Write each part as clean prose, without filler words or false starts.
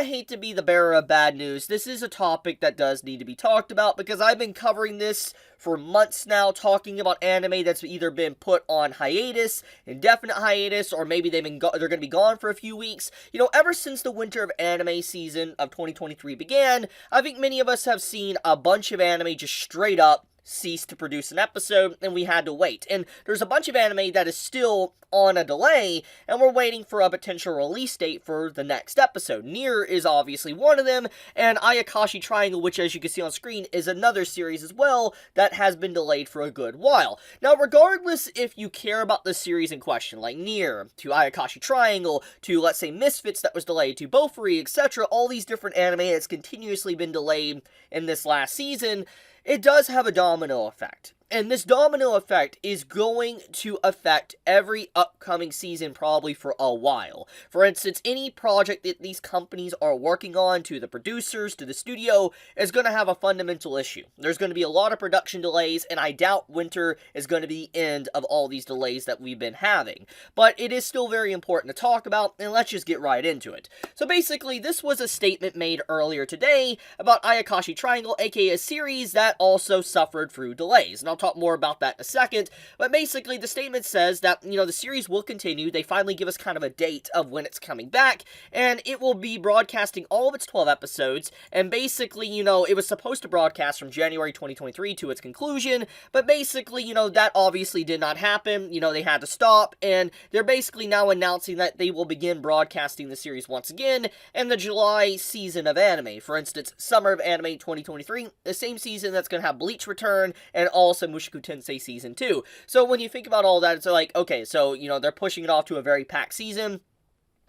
I hate to be the bearer of bad news, this is a topic that does need to be talked about, because I've been covering this for months now, talking about anime that's either been put on hiatus, indefinite hiatus, or maybe they're going to be gone for a few weeks. Ever since the winter of anime season of 2023 began, I think many of us have seen a bunch of anime just straight up ceased to produce an episode, and we had to wait. And there's a bunch of anime that is still on a delay, and we're waiting for a potential release date for the next episode. Nier is obviously one of them, and Ayakashi Triangle, which as you can see on screen, is another series as well that has been delayed for a good while. Now, regardless if you care about the series in question, like Nier, to Ayakashi Triangle, to, let's say, Misfits that was delayed, to Bofuri, etc., all these different anime that's continuously been delayed in this last season, it does have a domino effect. And this domino effect is going to affect every upcoming season probably for a while. For instance, any project that these companies are working on, to the producers, to the studio, is going to have a fundamental issue. There's going to be a lot of production delays, and I doubt winter is going to be the end of all these delays that we've been having. But it is still very important to talk about, and let's just get right into it. So basically, this was a statement made earlier today about Ayakashi Triangle, aka a series that also suffered through delays. And I'll talk more about that in a second, but basically the statement says that, the series will continue. They finally give us kind of a date of when it's coming back, and it will be broadcasting all of its 12 episodes, and basically, it was supposed to broadcast from January 2023 to its conclusion, but basically, that obviously did not happen. They had to stop, and they're basically now announcing that they will begin broadcasting the series once again in the July season of anime. For instance, Summer of Anime 2023, the same season that's going to have Bleach return, and also Mushoku Tensei Season 2. So when you think about all that, it's like, okay, so, they're pushing it off to a very packed season.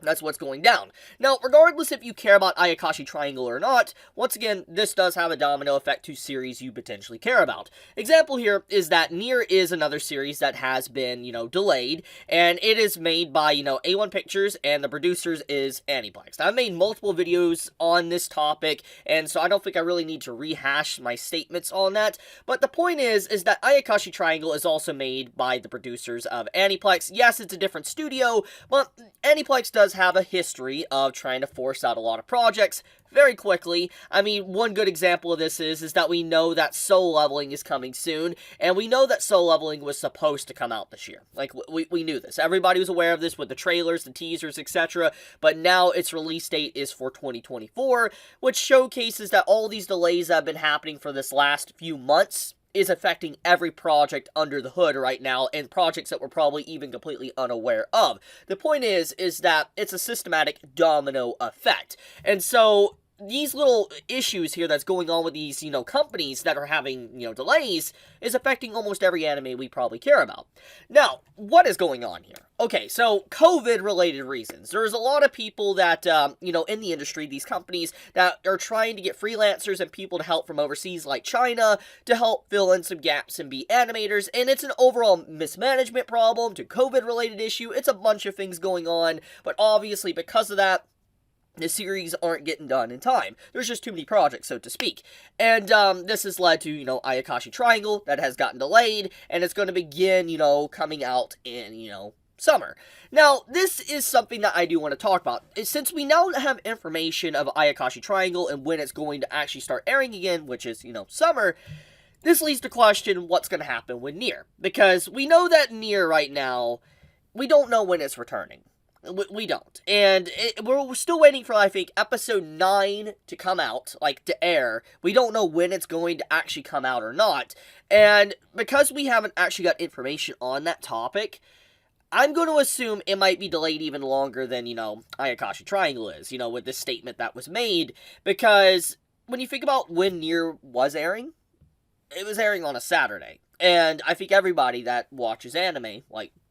That's what's going down. Now, regardless if you care about Ayakashi Triangle or not, once again, this does have a domino effect to series you potentially care about. Example here is that Nier is another series that has been, delayed, and it is made by, A1 Pictures, and the producers is Aniplex. Now, I've made multiple videos on this topic, and so I don't think I really need to rehash my statements on that, but the point is that Ayakashi Triangle is also made by the producers of Aniplex. Yes, it's a different studio, but Aniplex does have a history of trying to force out a lot of projects very quickly. I mean, one good example of this is that we know that Soul Leveling is coming soon, and we know that Soul Leveling was supposed to come out this year. Like, we knew this. Everybody was aware of this with the trailers, the teasers, etc., but now its release date is for 2024, which showcases that all these delays that have been happening for this last few months is affecting every project under the hood right now, and projects that we're probably even completely unaware of. The point is that it's a systematic domino effect. And so these little issues here that's going on with these, companies that are having, delays is affecting almost every anime we probably care about. Now, what is going on here? Okay, so COVID-related reasons. There's a lot of people that, in the industry, these companies that are trying to get freelancers and people to help from overseas like China to help fill in some gaps and be animators, and it's an overall mismanagement problem to COVID-related issue. It's a bunch of things going on, but obviously because of that, the series aren't getting done in time. There's just too many projects, so to speak. And this has led to, Ayakashi Triangle that has gotten delayed, and it's going to begin, coming out in, summer. Now, this is something that I do want to talk about. Since we now have information of Ayakashi Triangle and when it's going to actually start airing again, which is, summer, this leads to question what's going to happen with Nier. Because we know that Nier right now, we don't know when it's returning. We don't. And we're still waiting for, I think, episode 9 to come out, to air. We don't know when it's going to actually come out or not. And because we haven't actually got information on that topic, I'm going to assume it might be delayed even longer than, Ayakashi Triangle is, with this statement that was made. Because when you think about when Nier was airing, it was airing on a Saturday. And I think everybody that watches anime,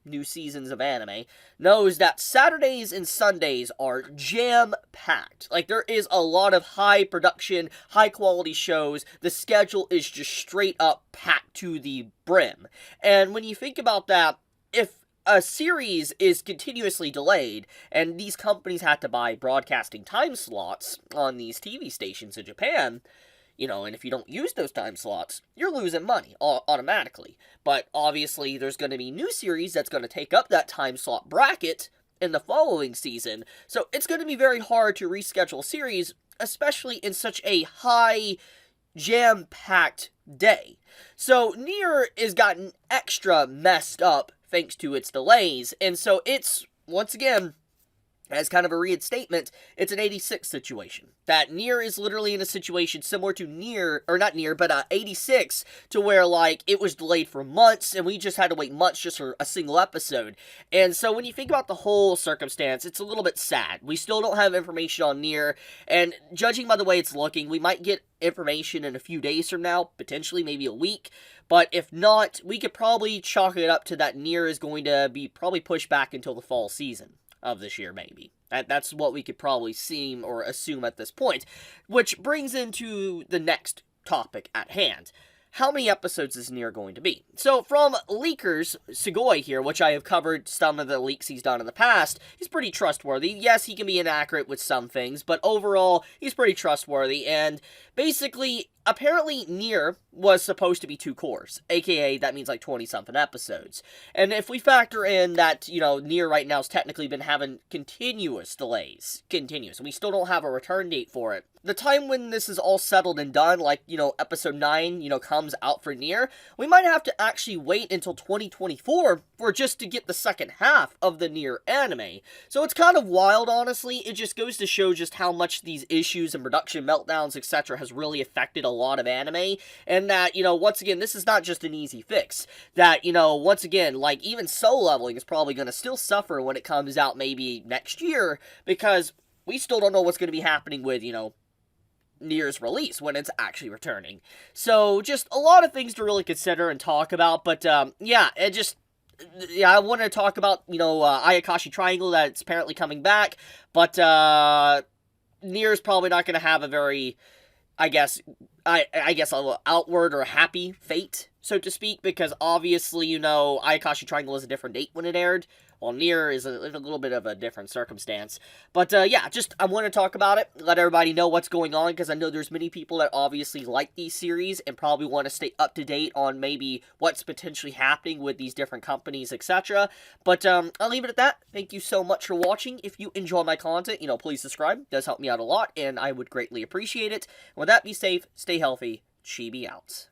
new seasons of anime, knows that Saturdays and Sundays are jam-packed. There is a lot of high production, high-quality shows. The schedule is just straight up packed to the brim. And when you think about that, if a series is continuously delayed, and these companies have to buy broadcasting time slots on these TV stations in Japan, and if you don't use those time slots, you're losing money automatically. But obviously, there's going to be new series that's going to take up that time slot bracket, in the following season. So it's going to be very hard to reschedule a series, especially in such a high, jam-packed day. So Nier is gotten extra messed up thanks to its delays, and so it's, once again, as kind of a reinstatement, it's an 86 situation. That Nier is literally in a situation similar to Nier, or not Nier, but 86, to where, like, it was delayed for months, and we just had to wait months just for a single episode. And so when you think about the whole circumstance, it's a little bit sad. We still don't have information on Nier, and judging by the way it's looking, we might get information in a few days from now, potentially maybe a week, but if not, we could probably chalk it up to that Nier is going to be probably pushed back until the fall season of this year, maybe. That's what we could probably seem or assume at this point. Which brings into the next topic at hand. How many episodes is Nier going to be? So, from leakers, Sugoi here, which I have covered some of the leaks he's done in the past, he's pretty trustworthy. Yes, he can be inaccurate with some things, but overall, he's pretty trustworthy, and basically, apparently Nier was supposed to be 2 cores, aka that means like 20-something episodes. And if we factor in that, Nier right now has technically been having continuous delays, and we still don't have a return date for it, the time when this is all settled and done, like, episode 9, comes out for Nier, we might have to actually wait until 2024 for just to get the second half of the Nier anime. So it's kind of wild, honestly. It just goes to show just how much these issues and production meltdowns, etc. has really affected a lot of anime, and that, once again, this is not just an easy fix. That, once again, like, even Soul Leveling is probably going to still suffer when it comes out maybe next year, because we still don't know what's going to be happening with, Nier's release when it's actually returning. So, just a lot of things to really consider and talk about, but, yeah, I wanted to talk about, Ayakashi Triangle, that it's apparently coming back, but, Nier's probably not going to have a very, I guess a outward or happy fate, so to speak, because obviously, Ayakashi Triangle is a different date when it aired, while Nier is a little bit of a different circumstance. But, yeah, I want to talk about it, let everybody know what's going on, because I know there's many people that obviously like these series and probably want to stay up to date on maybe what's potentially happening with these different companies, etc. But, I'll leave it at that. Thank you so much for watching. If you enjoy my content, please subscribe. It does help me out a lot, and I would greatly appreciate it. And with that, be safe, stay healthy, Chibi out.